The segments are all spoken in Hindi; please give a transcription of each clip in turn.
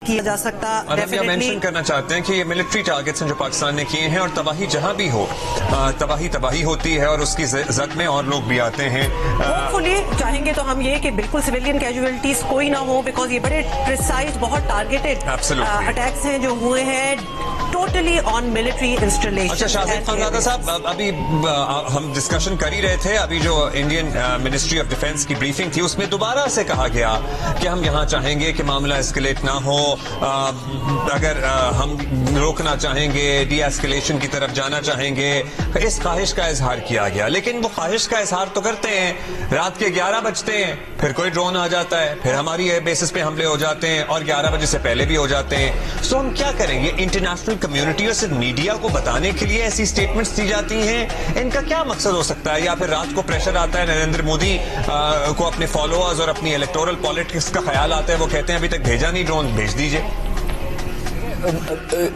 किया जा सकता। और हम यह मेंशन करना चाहते हैं कि ये मिलिट्री टारगेट्स हैं जो पाकिस्तान ने किए हैं, और तबाही जहां भी हो तबाही होती है और उसकी जद में और लोग भी आते हैं। होपफुली चाहेंगे तो हम ये कि बिल्कुल सिविलियन कैजुअलिटीज कोई ना हो, बिकॉज ये बड़े प्रिसाइज बहुत टारगेटेड अटैक्स हैं जो हुए हैं टोटली ऑन मिलिट्री इंस्टॉलेशन। अच्छा शाहजेब खानजादा साहब, अभी हम डिस्कशन कर ही रहे थे, अभी जो इंडियन मिनिस्ट्री ऑफ डिफेंस की ब्रीफिंग थी उसमें दोबारा से कहा गया कि हम यहाँ चाहेंगे कि मामला एस्केलेट ना हो, अगर हम रोकना चाहेंगे, डी एस्केलेशन की तरफ जाना चाहेंगे, इस ख्वाहिश का इजहार किया गया। लेकिन वो ख्वाहिश का इजहार तो करते हैं, रात के 11 बजते हैं, फिर कोई ड्रोन आ जाता है, फिर हमारी बेसिस पे हमले हो जाते हैं और 11 बजे से पहले भी हो जाते हैं। सो हम क्या करेंगे? इंटरनेशनल कम्युनिटी और सिर्फ मीडिया को बताने के लिए ऐसी स्टेटमेंट्स दी जाती हैं, इनका क्या मकसद हो सकता है? या फिर रात को प्रेशर आता है नरेंद्र मोदी को अपने फॉलोअर्स और अपनी इलेक्टोरल पॉलिटिक्स का ख्याल आता है, वो कहते हैं अभी तक भेजा नहीं ड्रोन, भेज दीजिए।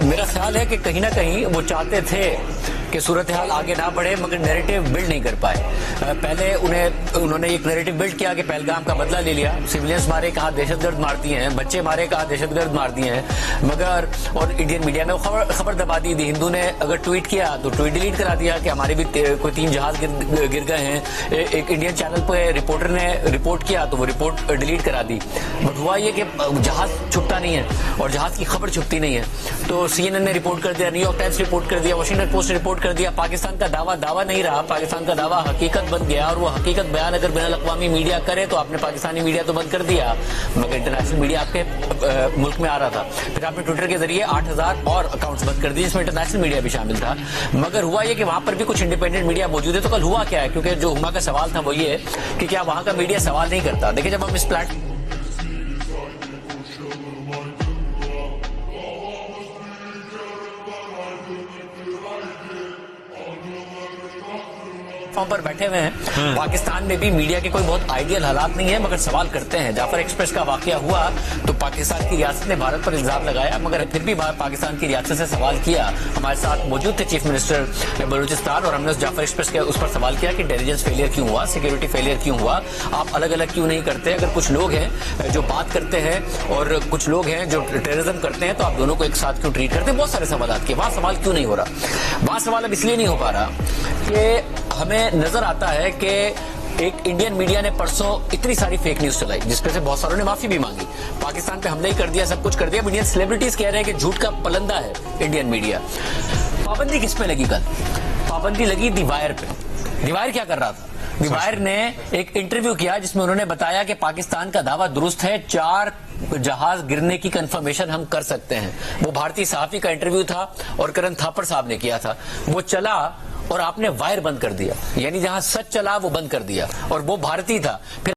मेरा ख्याल है कि कहीं ना कहीं वो चाहते थे कि सूरत हाल आगे ना बढ़े, मगर नैरेटिव बिल्ड नहीं कर पाए। पहले उन्होंने एक नैरेटिव बिल्ड किया कि पहलगाम का बदला ले लिया, सिविलियंस मारे कहा दहशतगर्द मार दिए हैं, बच्चे मारे कहा दहशतगर्द मार दिए हैं, मगर और इंडियन मीडिया में खबर दबा दी। हिंदू ने अगर ट्वीट किया तो ट्वीट डिलीट करा दिया कि हमारे भी कोई 3 जहाज गिर गए हैं। एक इंडियन चैनल पर रिपोर्टर ने रिपोर्ट किया तो वो रिपोर्ट डिलीट करा दी। बट हुआ ये कि जहाज छुपता नहीं है और जहाज की खबर छुपती नहीं है, तो CNN ने रिपोर्ट कर दिया, न्यूयॉर्क टाइम्स रिपोर्ट कर दिया, वाशिंगटन पोस्ट ने रिपोर्ट कर दिया। पाकिस्तान का दावा नहीं रहा, पाकिस्तान का दावा हकीकत बन गया, और वो हकीकत बयान अगर बैनुल अक़वामी मीडिया करे तो आपने पाकिस्तानी मीडिया तो बंद कर दिया, मगर इंटरनेशनल मीडिया आपके मुल्क में आ रहा था। फिर आपने ट्विटर के जरिए 8000 और अकाउंट्स बंद कर दिए, जिसमें इंटरनेशनल मीडिया भी शामिल था। मगर हुआ ये कि वहां पर भी कुछ इंडिपेंडेंट मीडिया मौजूद है। तो कल हुआ क्या है, क्योंकि जो हुमा का सवाल था वो ये है कि क्या वहां का मीडिया सवाल नहीं करता। देखिए, जब हम इस प्लेटफॉर्म पर बैठे हुए हैं, पाकिस्तान में भी मीडिया के कोई बहुत आइडियल हालात नहीं है, मगर सवाल करते हैं। जाफर एक्सप्रेस का वाकया हुआ तो पाकिस्तान की रियासत ने भारत पर इल्जाम लगाया, मगर फिर भी पाकिस्तान की रियासत से सवाल किया। हमारे साथ मौजूद थे चीफ मिनिस्टर बलूचिस्तान, और हमने उस जाफर एक्सप्रेस के उस पर सवाल किया कि इंटेलिजेंस फेलियर क्यों हुआ, सिक्योरिटी फेलियर क्यों हुआ, आप अलग अलग क्यों नहीं करते? अगर कुछ लोग हैं जो बात करते हैं और कुछ लोग हैं जो टेररिज्म करते हैं, तो आप दोनों को एक साथ क्यों ट्रीट करते हैं? बहुत सारे सवाल किए, वहां सवाल क्यों नहीं हो रहा? वहां सवाल अब इसलिए नहीं हो पा रहा कि हमें नजर आता है कि एक इंडियन मीडिया ने परसों इतनी सारी फेक न्यूज चलाई, जिसपे से बहुत सारों ने माफी भी मांगी। पाकिस्तान पे हमले ही कर दिया, सब कुछ कर दिया। इंडियन सेलिब्रिटीज कह रहे हैं कि झूठ का पलंदा है इंडियन मीडिया। पाबंदी किस पे लगी कल? पाबंदी लगी दी वायर पे। दी वायर क्या कर रहा था? दी वायर ने एक इंटरव्यू किया जिसमें उन्होंने बताया कि पाकिस्तान का दावा दुरुस्त है, 4 जहाज गिरने की कंफर्मेशन हम कर सकते हैं। वो भारतीय सहाफी का इंटरव्यू था और करण थापड़ साहब ने किया था। वो चला और आपने वायर बंद कर दिया, यानी जहां सच चला वो बंद कर दिया, और वो भारतीय था। फिर